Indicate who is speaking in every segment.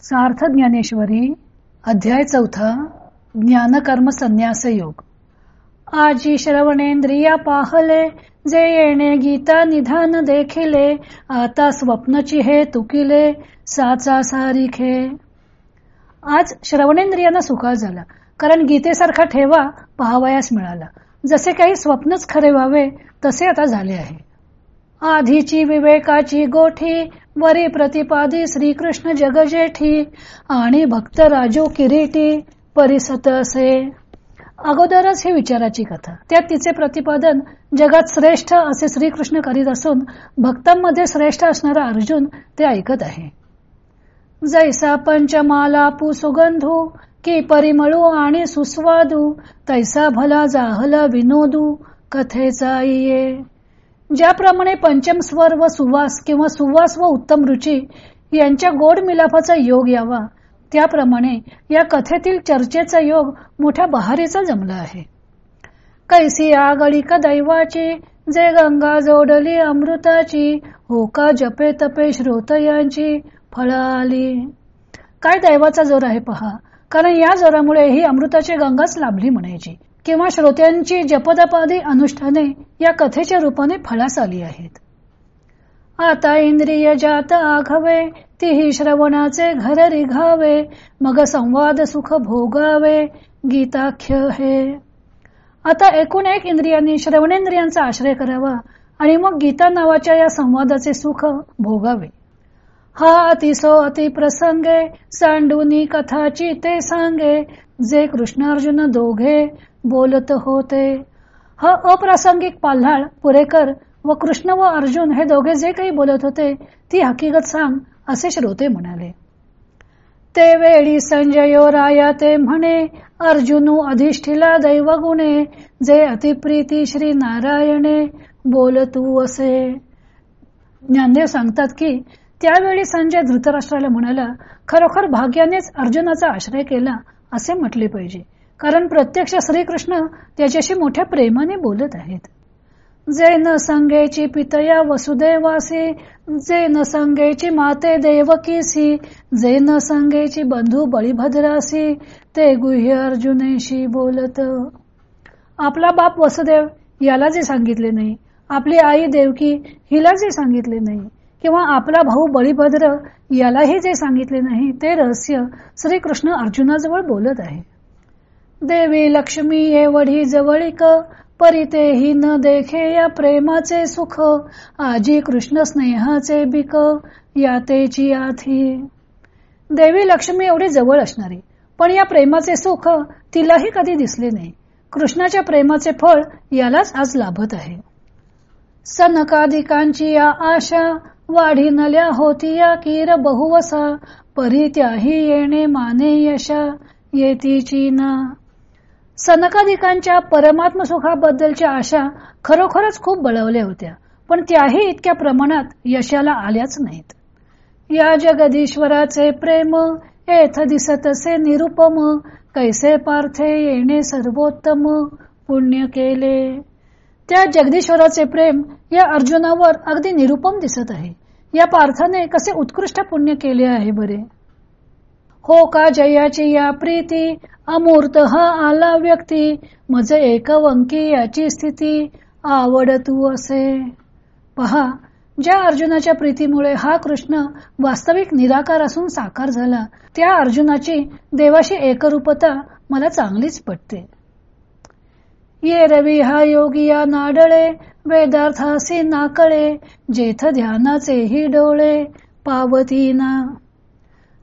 Speaker 1: सार्थ ज्ञानेश्वरी अध्याय 4 ज्ञानकर्म संन्यास योग। आजी श्रवणेंद्रिया पाहले, जे येणे गीता निधान देखिले, आता स्वप्नची हे तुकिले, साचा सारिखे। आज श्रवणेंद्रियांना सुखाव झाला, कारण गीतेसारखा ठेवा पाहावयास मिळाला। जसे काही स्वप्नच खरे व्हावे तसे आता झाले आहे। आधीची विवेकाची गोठी, वरी प्रतिपादी श्रीकृष्ण जगजेठी, आणि भक्त राजो किरीटी, परिसत असे। अगोदरच ही विचाराची कथा, त्यात तिचे प्रतिपादन जगात श्रेष्ठ असे श्रीकृष्ण करीत असून भक्तांमध्ये श्रेष्ठ असणारा अर्जुन ते ऐकत आहे। जैसा पंचमाला सुगंधू, की परिमळू आणि सुस्वादू, तैसा भला जाहला विनोदू, कथेचा ये। ज्याप्रमाणे पंचम स्वर व सुवास किंवा सुवास व उत्तम रुची यांच्या गोड मिलाफाचा योग यावा, त्याप्रमाणे या कथेतील चर्चेचा योग मोठ्या बहारीचा जमला आहे। कैसी आगळी का दैवाची, जे गंगा जोडली अमृताची, हो का जपे तपे श्रोतयांची फळ आली। काय दैवाचा जोर आहे पहा, कारण या जोरामुळे ही अमृताची गंगाच लाभली म्हणायची, किंवा श्रोत्यांची जपदपादी अनुष्ठाने या कथेच्या रूपाने फळास आली आहेत। आता इंद्रिय जात आघवे, तीही श्रवणाचे घर रिघावे, मग संवाद सुख भोगावे, गीताख्य हे। आता एकूण एक इंद्रियांनी श्रवणेंद्रियांचा आश्रय करावा आणि मग गीता नावाच्या या संवादाचे सुख भोगावे। हा अतिसो अति प्रसंगे, सांडूनी कथाची ते सांगे, जे कृष्ण अर्जुन दोघे बोलत होते। हा अप्रासंगिक पाल्हाळ पुरेकर व कृष्ण व अर्जुन हे दोघे जे काही बोलत होते ती हकीकत सांग, असे श्रोते म्हणाले। ते वेळी संजयो राया ते म्हणे, अर्जुनू अधिष्ठिला दैवगुणे, जे अतिप्रीती श्री नारायणे बोल तू असे। ज्ञानदेव सांगतात की त्यावेळी संजय धृतराष्ट्राला म्हणाला, खरोखर भाग्यानेच अर्जुनाचा आश्रय केला असे म्हटले पाहिजे, कारण प्रत्यक्ष श्रीकृष्ण त्याच्याशी मोठ्या प्रेमाने बोलत आहेत। जे न संगेची पितया वसुदेवासी, जे न संगेची माते देवकीसी, जे न संगेची बंधू बळीभद्रासी, ते गुह्य अर्जुनेशी बोलत। आपला बाप वसुदेव याला जे सांगितले नाही, आपली आई देवकी हिला जे सांगितले नाही, किंवा आपला भाऊ बळीभद्र यालाही जे सांगितले नाही, ते रहस्य श्रीकृष्ण अर्जुनाजवळ बोलत आहे। देवी लक्ष्मी एवढी जवळीक, परितेही न देखे या प्रेमाचे सुख, आजी कृष्ण स्नेहाचे बिक, यातेची आथी। देवी लक्ष्मी एवढी जवळ असणारी, पण या प्रेमाचे सुख तिलाही कधी दिसले नाही। कृष्णाच्या प्रेमाचे फळ यालाच आज लाभत आहे। सनकादिकांची या आशा, वाढी नल्या होती या कीर बहुवसा, परी त्याही येणे माने यशा, येतीची ना। सनकादिकांच्या परमात्म सुखाबद्दलच्या आशा खरोखरच खूप बळवल्या होत्या, पण त्याही इतक्या प्रमाणात यशाला आल्याच नाहीत। या जगदीश्वराचे प्रेम, येथ दिसतसे निरुपम, कैसे पार्थे येणे सर्वोत्तम, पुण्य केले। त्या जगदीश्वराचे प्रेम या अर्जुनावर अगदी निरुपम दिसत आहे। या पार्थाने कसे उत्कृष्ट पुण्य केले आहे बरे। हो का जयाची या प्रीती, अमूर्त हा आला व्यक्ती, मज एकवंकी याची स्थिती, आवड तू असे। पहा, ज्या अर्जुनाच्या प्रीतीमुळे हा कृष्ण वास्तविक निराकार असून साकार झाला, त्या अर्जुनाची देवाशी एकरूपता मला चांगलीच पटते। ये रवी हा योगी या नाडळे, वेदार्थासी नाकळे, जेथ ध्यानाचेही डोळे, पावती ना।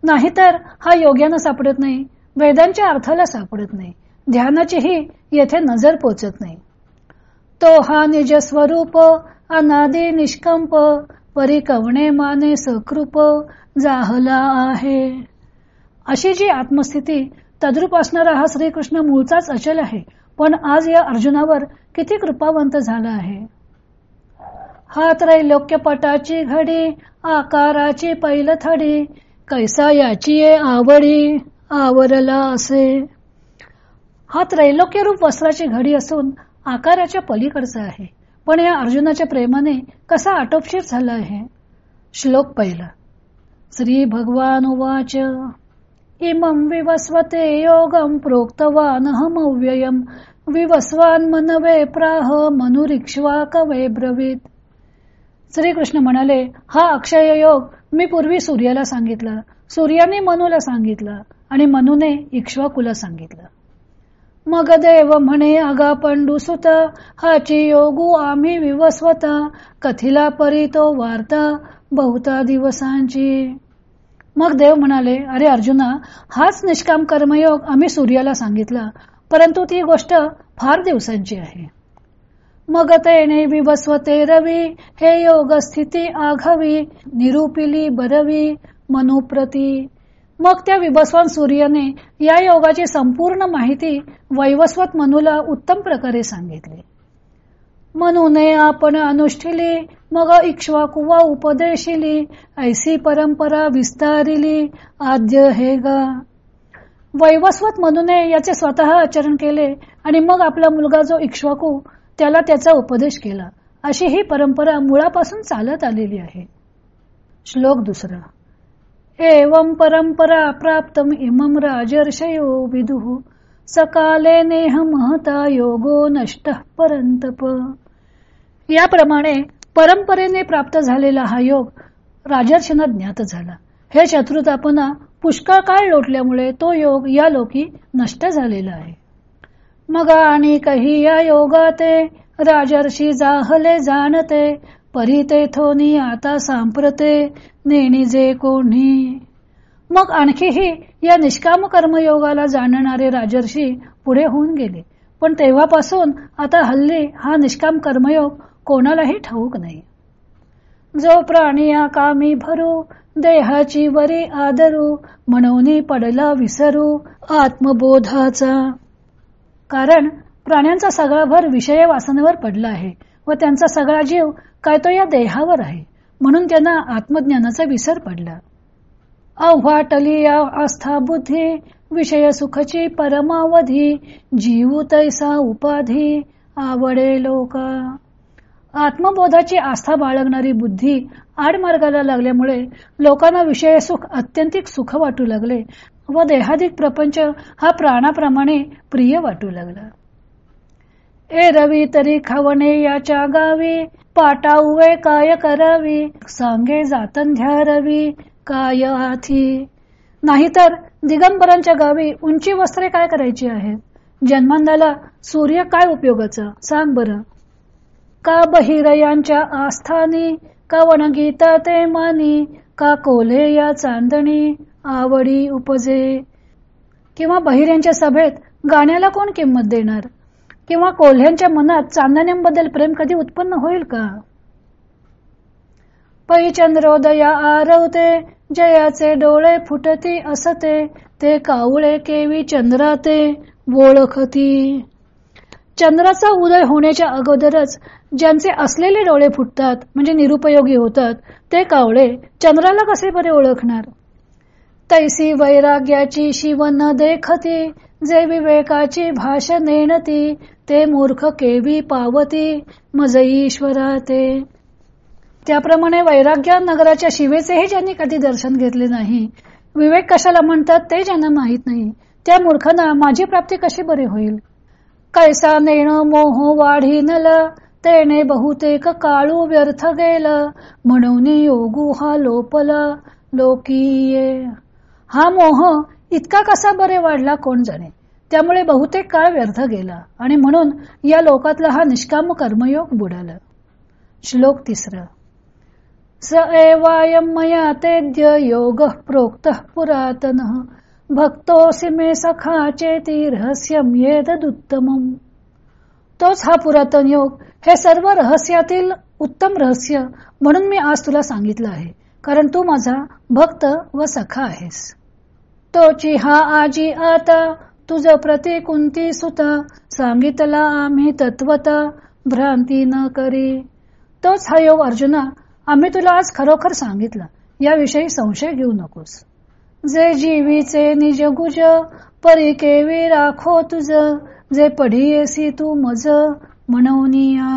Speaker 1: नाहीतर हा योग्यानं सापडत नाही, वेदांच्या अर्थाला सापडत नाही, ध्यानाचीही येथे नजर पोचत नाही। तो हा निज स्वरूप, अनादी निष्कंप, परी कवणे माने सकृप, जाहला आहे। अशी जी आत्मस्थिती तद्रूप असणारा हा श्रीकृष्ण मूळचाच अचल आहे, पण आज या अर्जुनावर किती कृपावंत झाला आहे। हा त्रैलोक्यपटाची घडी, आकाराची पैलथडी, कैसा याची ये आवडी, आवरला असे। हा त्रैलोक्य रूप वस्त्राची घडी असून आकाराच्या पलीकडचा आहे, पण या अर्जुनाच्या प्रेमाने कसा आटोपशीर झाला आहे। श्लोक पहिला। श्री भगवान उवाच इमं विवस्वते योगं प्रोक्तवानहमव्ययम् विवस्वान मनवे प्राह मनुरिक्ष्वाकवे ब्रवीत. श्रीकृष्ण म्हणाले, हा अक्षय योग मी पूर्वी सूर्याला सांगितला, सूर्याने मनूला सांगितला आणि मनूने इक्ष्वाकुला सांगितलं. मग देव म्हणे अगा पंडुसुत हाची योगू आम्ही विवस्वत कथिला परी तो वार्ता बहुता दिवसांची. मग देव म्हणाले, अरे अर्जुना, हाच निष्काम कर्मयोग आम्ही सूर्याला सांगितला, परंतु ती गोष्ट फार दिवसांची आहे. मग तेने विवस्वते रवी हे योग स्थिती आघावी निरूपिली बरवी मनुप्रती. मग त्या विवस्वान सूर्याने या योगाची संपूर्ण माहिती वैवस्वत मनुला उत्तम प्रकारे सांगितली. मनुने आपण अनुष्ठिली मग इक्ष्वाकुवा उपदेशिली ऐसी परंपरा विस्तारिली आद्य हे गा. वैवस्वत मनुने याचे स्वतः आचरण केले आणि मग आपला मुलगा जो इक्ष्वाकू त्याला त्याचा उपदेश केला. अशी ही परंपरा मुळापासून चालत आलेली आहे. श्लोक 2. एवं परंपरा प्राप्तम इमं राजर्षयो विदुः सकाले नेह महता योगो नष्टः परंतप. याप्रमाणे परंपरेने प्राप्त झालेला हा योग राजर्षींना ज्ञात झाला. हे शत्रुतापना पुष्कळ काळ लोटल्यामुळे तो योग या लोकी नष्ट झालेला आहे. मग आणि काही या योगाते राजर्षी जाहले जाणते परी तेथोनी आता सांप्रते नेणी जे कोणी. मग आणखीही या निष्काम कर्मयोगाला जाणणारे राजर्षी पुढे होऊन गेले, पण तेव्हापासून आता हल्ली हा निष्काम कर्मयोग कोणालाही ठाऊक नाही. जो प्राणी या कामी भरू देहाची वरी आदरू म्हणून पडला विसरू आत्मबोधाचा. कारण प्राण्यांचा सगळा भर विषय वासनेवर पडला आहे व त्यांचा सगळा जीव काय तो या देहावर आहे, म्हणून त्यांना आत्मज्ञानाचा विसर पडला. अव्हाटली आस्था बुद्धी विषय सुखची परमावधी जीव तैसा उपाधी आवडे लोका. आत्मबोधाची आस्था बाळगणारी बुद्धी आडमार्गाला लागल्यामुळे लोकांना विषय सुख अत्यंतिक सुख वाटू लागले व देहाधिक प्रपंच हा प्राणाप्रमाणे प्रिय वाटू लागला. ए रवी तरी खावणे याच्या गावी पाटाउवे काय करावी सांगे जातंध्या रवी काय आथी. नाहीतर दिगंबरांच्या गावी उंची वस्त्रे काय करायची आहेत, जन्मांधाला सूर्य काय उपयोगाचा सांग बरं. का बहिरयांच्या आस्थानी का वनगीता ते मानी का कोल्हे या चांदणी आवडी उपजे. किंवा बहिऱ्यांच्या सभेत गाण्याला कोण किंमत देणार, किंवा कोल्ह्यांच्या मनात चांदण्यांबद्दल प्रेम कधी उत्पन्न होईल का. पै चंद्रोदया आरवते जयाचे डोळे फुटती असते ते कावळे केवी चंद्राते ओळखती. चंद्राचा उदय होण्याच्या अगोदरच ज्यांचे असलेले डोळे फुटतात म्हणजे निरुपयोगी होतात ते कावळे चंद्राला कसे बरे ओळखणार. तैसी वैराग्याची शिव न देखती जे विवेकाची भाष नेणती ते मूर्ख केवी पावती मज ईश्वरा ते. त्याप्रमाणे वैराग्य नगराच्या शिवेचेही ज्यांनी कधी दर्शन घेतले नाही, विवेक कशाला म्हणतात ते ज्यांना माहित नाही, त्या मूर्खांना माझी प्राप्ती कशी बरे होईल. कैसा नेण मोह वाढीनल तेने बहुतेक काळू व्यर्थ गेल म्हणून योगू हा लोपला लोकीये. हा मोह इतका कसा बरे वाढला कोण जाणे, त्यामुळे बहुतेक काळ व्यर्थ गेला आणि म्हणून या लोकातला हा निष्काम कर्मयोग बुडाला. श्लोक 3. स एवायं मया तेद्य योगः प्रोक्तः पुरातनः भक्तोऽसि मे सखा चेति रहस्यं येतदुत्तमम्. तोच हा पुरातन योग हे सर्व रहस्यातील उत्तम रहस्य म्हणून मी आज तुला सांगितलं आहे, कारण तू माझा भक्त व सखा आहेस. तोची हा आजी आता तुझ प्रति कुंती सुता सांगितला आम्ही तत्वता भ्रांती न करी. तोच हा योग अर्जुना आम्ही तुला आज खरोखर सांगितला, याविषयी संशय घेऊ नकोस. जे जीवीचे निज गुज परी केवी राखो तुझ जे पढियेसी तू मज म्हणूनिया.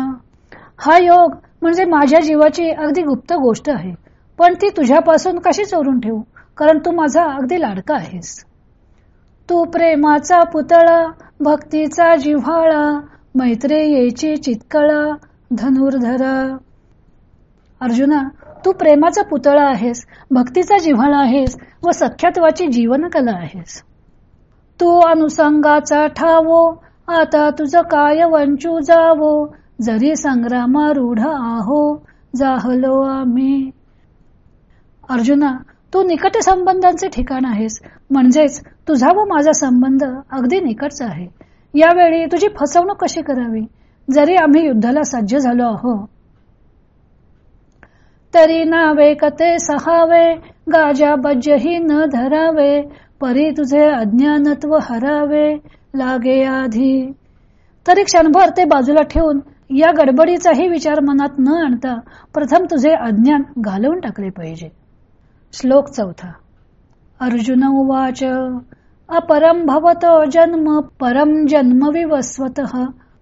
Speaker 1: हा योग म्हणजे माझ्या जीवाची अगदी गुप्त गोष्ट आहे, पण ती तुझ्यापासून कशी चोरून ठेवू, कारण तू माझा अगदी लाडका आहेस. तू प्रेमाचा पुतळा, भक्तीचा जिव्हाळा, मैत्रेयीची चितकळा, धनुर्धरा. अर्जुना, तू प्रेमाचा पुतळा आहेस, भक्तीचा जिव्हाळा आहेस व सख्यत्वाची जीवनकला आहेस. तू अनुसंगाचा ठावो, आता तुझं काय वंचू जावो, जरी संग्रामारूढ आहो, जाहलो आम्ही. अर्जुना, तू निकट संबंधांचे ठिकाण आहेस, म्हणजेच तुझा व माझा संबंध अगदी निकटचा आहे. यावेळी तुझी फसवणूक कशी करावी, जरी आम्ही युद्धाला सज्ज झालो आहो. तरी नावे कते सहावे, गाजा बज्जही न धरावे, परी तुझे अज्ञानत्व हरावे, लागे आधी. तरी क्षणभर ते बाजूला ठेवून या गडबडीचाही विचार मनात न आणता प्रथम तुझे अज्ञान घालवून टाकले पाहिजे. श्लोक 4. अर्जुन उवाच अपरम भवतो जन्म परम जन्म विवस्वतः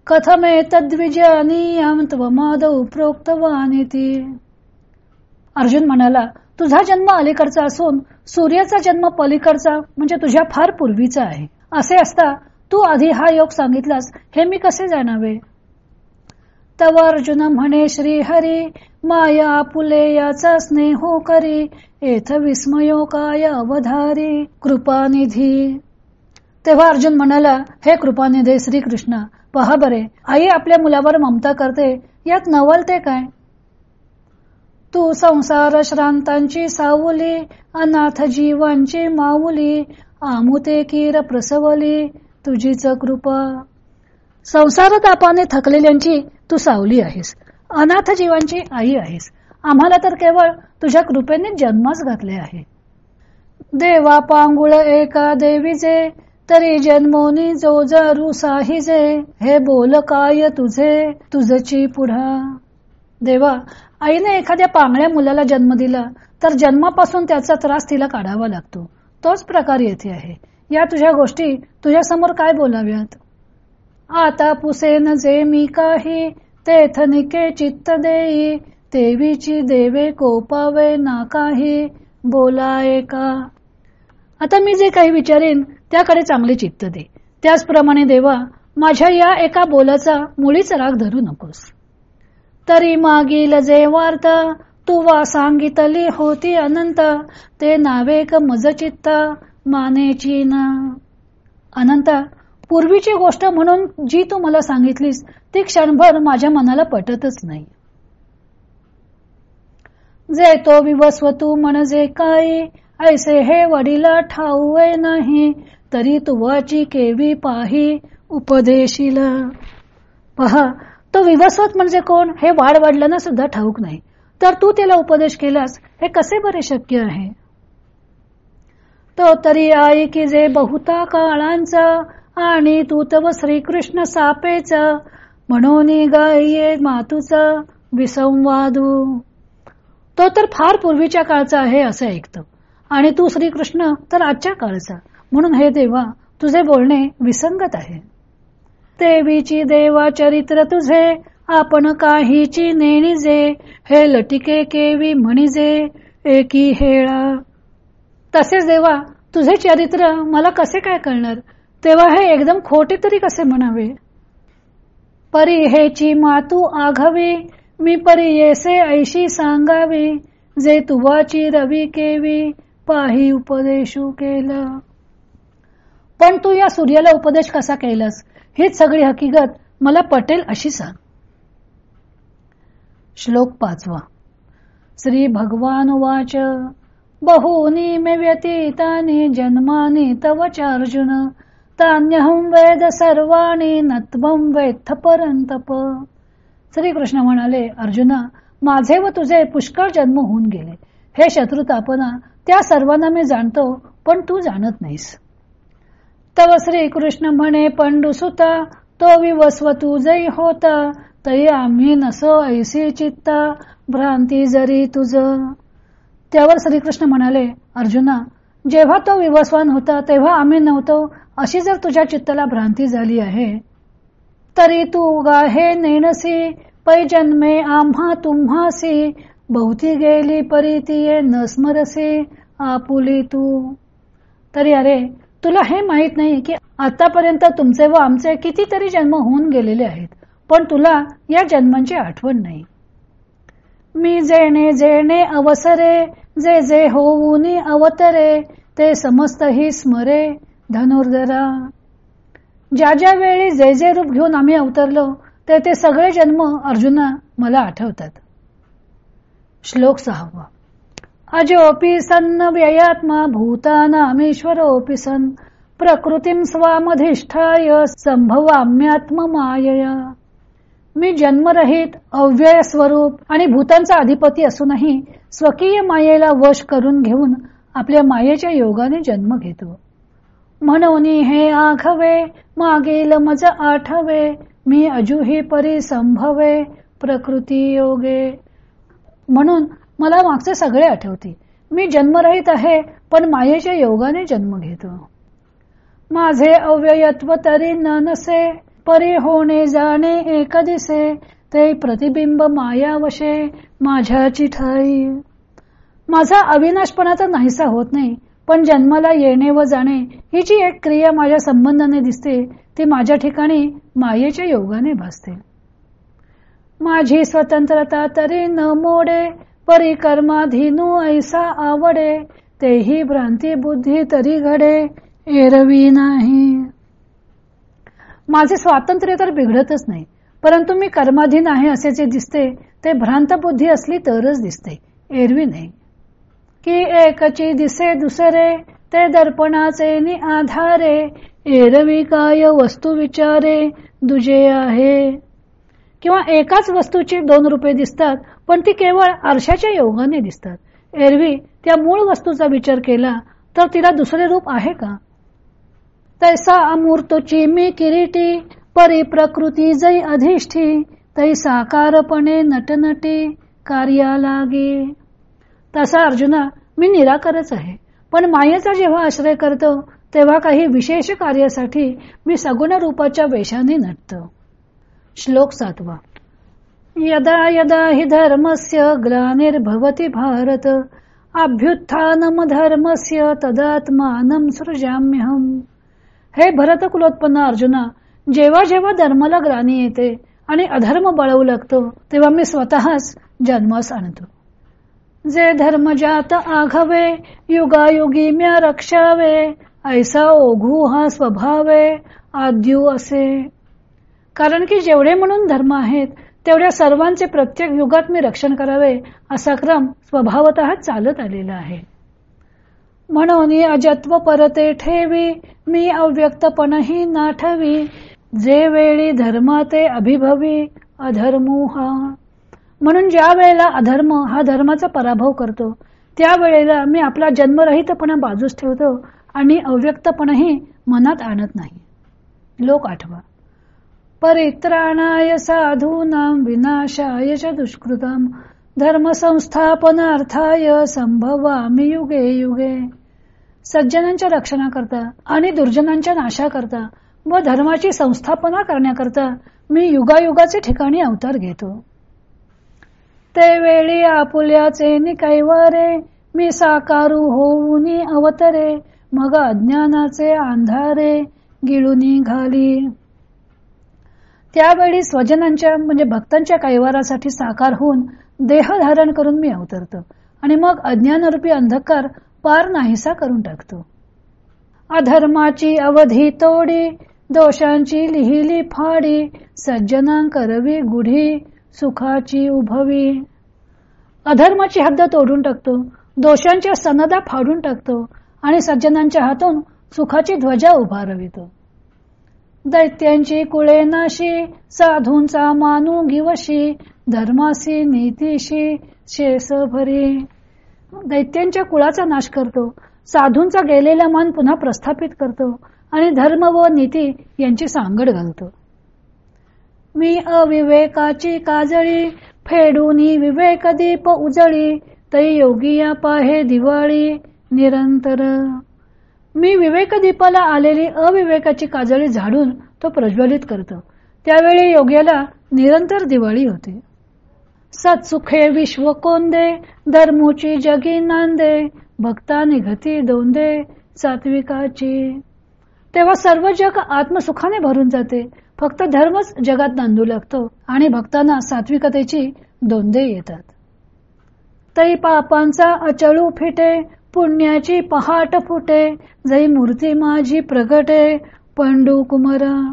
Speaker 1: कथमेतद्विजानीयाम त्वमादौ प्रोक्तवानिति. अर्जुन म्हणाला, तुझा जन्म अलीकडचा असून सूर्याचा जन्म पलीकडचा म्हणजे तुझ्या फार पूर्वीचा आहे. असे असता तू आधी हा योग सांगितलास हे मी कसे जाणावे. तव अर्जुन म्हणे श्रीहरी, माया आपुले याचा स्नेहो करी, एथ विस्मयो काय अवधारी, कृपानिधी. तेव्हा अर्जुन म्हणाला, हे कृपानिधी श्रीकृष्ण, पहा बरे, आई आपल्या मुलावर ममता करते, यात नवल ते काय. तू संसार श्रांतांची सावली, अनाथ जीवांची माऊली, आमुते कीर प्रसवली, तुझीच कृपा. संसार तापाने थकलेल्यांची तू सावली आहेस, अनाथ जीवांची आई आहेस. आम्हाला तर केवळ तुझ्या कृपेने जन्मास घातले आहे. देवा पांगुळ एका देवीजे, तरी जन्मोनी जो जरू साहिजे, हे बोल काय तुझे तुझची पुढा. देवा, आईने एखाद्या पांगळ्या मुलाला जन्म दिला तर जन्मापासून त्याचा त्रास तिला काढावा लागतो. तोच प्रकार येथे आहे. या तुझ्या गोष्टी तुझ्या समोर काय बोलाव्यात. आता पुसेन जे मी काही, तेथनिके चित्त देई, देवीची देवे कोपावे ना काही, बोलाय का. आता मी जे काही विचारेन त्याकडे चांगले चित्त दे. त्याचप्रमाणे देवा, माझ्या या एका बोलाचा मुळीच राग धरू नकोस. तरी मागील जे वार्ता, तू वा सांगितली होती अनंत, ते नावेक मज चित्ता मानेची ना. अनंता, पूर्वीची गोष्ट म्हणून जी तू मला सांगितलीस ती क्षणभर माझ्या मनाला पटतच नाही. जे तो विवस्व तू म्हणजे काही, ऐसे हे वडिला ठाऊवे नाही, तरी तुवाची केवी पाही उपदेशीला. पहा, तो विवस्वत म्हणजे कोण हे वाढ वडिलांना सुद्धा ठाऊक नाही, तर तू त्याला उपदेश केलास हे कसे बरे शक्य आहे. तो तरी आई की जे बहुता काळांचा, आणि तू तव श्रीकृष्ण सापेचा, म्हणून गाये मातुचा विसंवादू. तो तर फार पूर्वीच्या काळचा आहे असे ऐकतो, आणि तू श्रीकृष्ण तर आजच्या काळचा, म्हणून हे देवा तुझे बोलणे विसंगत आहे. देवीची देवा चरित्र तुझे, आपण काहीची नेणीजे, हे लटिके केवी म्हणीजे एकी हेळा. तसेच देवा तुझे चरित्र मला कसे काय कळणार, तेव्हा हे एकदम खोटे तरी कसे म्हणावे. परी हेची मातू आघावी, मी परी येसे ऐशी सांगावी, जे तुवाची रवी केवी पाही उपदेशू केला. पण तू या सूर्याला उपदेश कसा केलास हीच सगळी हकीकत मला पटेल अशी सांग. श्लोक 5. श्री भगवान वाच बहूनी मे व्यतीतानि जन्मानि तव चार्जुन, तान्यहं वेद सर्वाणि नत्वं वेत्थ परंतप. श्रीकृष्ण म्हणाले, अर्जुना, माझे व तुझे पुष्कळ जन्म होऊन गेले. हे शत्रुतापना, त्या सर्वांना मी जाणतो, पण तू जाणत नाहीस. तव श्रीकृष्ण म्हणे पंडुसुता, तो विवस्व तुझही होता, तरी आम्ही नसो ऐसी चित्ता भ्रांती जरी तुझ. त्यावर श्रीकृष्ण म्हणाले, अर्जुना, जेव्हा तो विवस्वान होता तेव्हा आम्ही नव्हतो, अशी जर तुझ्या चित्ताला भ्रांती झाली आहे, तरी तू गाहे नेणसी, पै जन्मे आम्हा तुम्हासी, बहुती गेली परी तिये न स्मरसे आपुली तू. तरी अरे तुला हे माहित नाही की आतापर्यंत तुमचे व आमचे कितीतरी जन्म होऊन गेलेले आहेत, पण तुला या जन्मांची आठवण नाही. मी जेणे जेणे अवसरे जे जे होऊनी अवतरे ते समस्तही स्मरे धनुर्धरा. ज्या ज्या वेळी जे जे रूप घेऊन आम्ही अवतरलो ते ते सगळे जन्म अर्जुना मला आठवतात. श्लोक 6. अजोपि सन्न व्ययात्मा भूतानामीश्वरोऽपि सन् प्रकृतीं स्वामधिष्ठाय संभवाम्यात्म मायया. मी जन्मरहित अव्यय स्वरूप आणि भूतांचा अधिपती असूनही स्वकीय मायेला वश करून घेऊन आपल्या मायेच्या योगाने जन्म घेतो. म्हणून हे आघवे मागील मज आठवे मी अजुही परी संभवे प्रकृती योगे. म्हणून मला मागचे सगळे आठवते. मी जन्मरहित आहे पण मायेच्या योगाने जन्म घेतो. माझे अव्ययत्व तरी न नसे परी होणे जाणे एक दिसे ते प्रतिबिंब मायावशे माझ्याची ठाई. माझा अविनाशपणाचा नाहीसा होत नाही, पण जन्माला येणे व जाणे ही जी एक क्रिया माझ्या संबंधाने दिसते ती माझ्या ठिकाणी मायेच्या योगाने भासते. माझी स्वतंत्रता तरी न मोडे परी कर्माधीनू ऐसा आवडे तेही भ्रांती बुद्धी तरी घडे एरवी नाही. माझे स्वातंत्र्य तर बिघडतच नाही, परंतु मी कर्माधीन आहे असे जे दिसते ते भ्रांत बुद्धी असली तरच दिसते, एरवी नाही. की एकची दिसे दुसरे ते दर्पणाचे नि आधारे एरवी काय वस्तू विचारे दुजे आहे. किंवा एकाच वस्तूची 2 रूपे दिसतात, पण ती केवळ आरशाच्या योगाने दिसतात. एरवी त्या मूळ वस्तूचा विचार केला तर तिला दुसरे रूप आहे का. तैसा अमूर्तची मी किरीटी परी प्रकृती जै अधिष्ठी तै साकारपणे नटनटी कार्या लागे. तसा अर्जुना मी निराकारच आहे, पण मायेचा जेव्हा आश्रय करतो तेव्हा काही विशेष कार्यासाठी मी सगुण रूपाच्या वेशाने नटतो. श्लोक 7. यदा यदा हि धर्मस्य ग्लानिर्भवति भारत अभ्युत्थानम धर्मस्य तदात्मानं सृजाम्यहम्. हे भरत कुलोत्पन्न अर्जुना, जेव्हा जेव्हा धर्माला ग्लानी येते आणि अधर्म बळवू लागतो तेव्हा मी स्वतःच जन्मास आणतो. जे धर्मजात आघवे युगायुगी म्या रक्षावे ऐसा ओघू हा स्वभावे आद्यू असे. कारण की जेवढे म्हणून धर्म आहेत तेवढ्या सर्वांचे प्रत्येक युगात मी रक्षण करावे असा क्रम स्वभावतः चालत आलेला आहे. म्हणून अजत्व परते ठेवी मी अव्यक्तपणही नाठवी जे वेळी धर्माते अभिभवी अधर्मू हा. म्हणून ज्या वेळेला अधर्म हा धर्माचा पराभव करतो त्यावेळेला मी आपला जन्मरहितपणा बाजूस ठेवतो आणि अव्यक्तपणही मनात आणत नाही. श्लोक 8. परित्राणाय साधूनां विनाशाय च दुष्कृतां धर्म संस्थापनार्थाय संभवामि युगे युगे. सज्जनांच्या रक्षणाकरता आणि दुर्जनांच्या नाशाकरता व धर्माची संस्थापना करण्याकरता मी युगायुगाचे ठिकाणी अवतार घेतो. ते वेळी आपुल्याचे निकैवारे मी साकारू होऊनी अवतरे मग अज्ञानाचे अंधारे गिळूनी घाली. त्यावेळी स्वजनांच्या म्हणजे भक्तांच्या कैवारासाठी साकार होऊन देह धारण करून मी अवतरतो आणि मग अज्ञानरूपी अंधकार पार नाहीसा करून टाकतो. अधर्माची अवधी तोडी दोषांची लिहिली फाडी सज्जनां करवी गुढी सुखाची उभवी. अधर्माची हद्द तोडून टाकतो, दोषांच्या सनदा फाडून टाकतो आणि सज्जनांच्या हातून सुखाची ध्वजा उभारवितो. दैत्यांची कुळे नाशी साधूंचा मानू गिवशी धर्मासी नीतीशी शेष भरी. दैत्यांच्या कुळाचा नाश करतो, साधूंचा गेलेला मान पुन्हा प्रस्थापित करतो आणि धर्म व नीती यांची सांगड घालतो. मी अविवेकाची काजळी फेडूनी विवेक दीप उजळी तै योगिया पाहे दिवाळी निरंतर. मी विवेक दीपाला आलेली अविवेकाची काजळी झाडून तो प्रज्वलित करतो, त्यावेळी योग्याला निरंतर दिवाळी होते. सत्सुखे विश्व कोंदे, धर्मूची जगी नांदे, भक्ता निघती दोंदे, सात्विकाची. तेव्हा सर्व जग आत्मसुखाने भरून जाते, फक्त धर्मच जगात नांदू लागतो आणि भक्तांना सात्विकतेची दोंदे येतात. तै पापांचा अचळू फिटे, पुण्याची पहाट फुटे, जै मूर्ती माझी प्रगटे, पंडू कुमारा.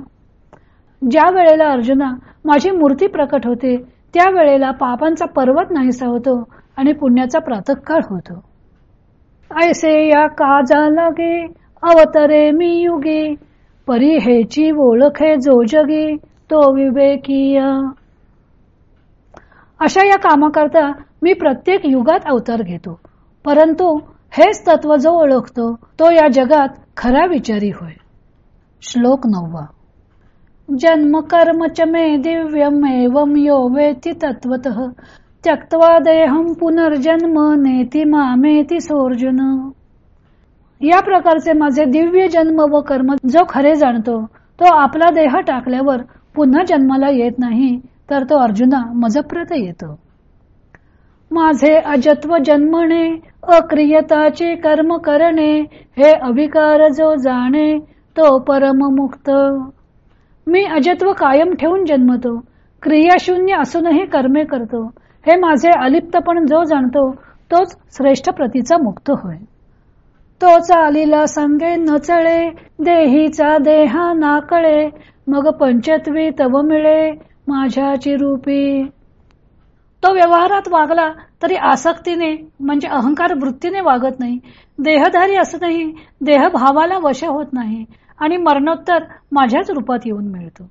Speaker 1: ज्या वेळेला अर्जुना माझी मूर्ती प्रकट होते, त्या वेळेला पापांचा पर्वत नाहीसा होतो आणि पुण्याचा प्रातःकाळ होतो. ऐसे या काजा लागे, अवतरे मी युगी, परी हेची ओळखे जो जगी, तो विवेकीया. अशा या कामाकरता मी प्रत्येक युगात अवतार घेतो, परंतु हेच तत्व जो ओळखतो तो या जगात खरा विचारी होय. श्लोक 9. जन्म कर्म च मे दिव्यम एवं यो वेति तत्वतः, त्यक्त्वा देहं पुनर्जन्म नेति मामेति सोऽर्जुन. या प्रकारचे माझे दिव्य जन्म व कर्म जो खरे जाणतो, तो आपला देह टाकल्यावर पुन्हा जन्माला येत नाही, तर तो अर्जुना मजप्रत येतो. माझे अजत्व जन्मणे, अक्रियताचे कर्म करणे, हे अविकार जो जाणे, तो परम मुक्त. मी अजत्व कायम ठेवून जन्मतो, क्रियाशून्य असूनही कर्मे करतो, हे माझे अलिप्तपण जो जाणतो, तोच श्रेष्ठ प्रतीचा मुक्त होय. तो चालीला संगे न चळे, देहीचा देहा नाकळे, मग पंचत्वी तव मिळे, माझ्याची रूपी. तो व्यवहारात वागला तरी आसक्तीने म्हणजे अहंकार वृत्तीने वागत नाही, देहधारी असूनही देहभावाला वश होत नाही आणि मरणोत्तर माझ्याच रूपात येऊन मिळतो.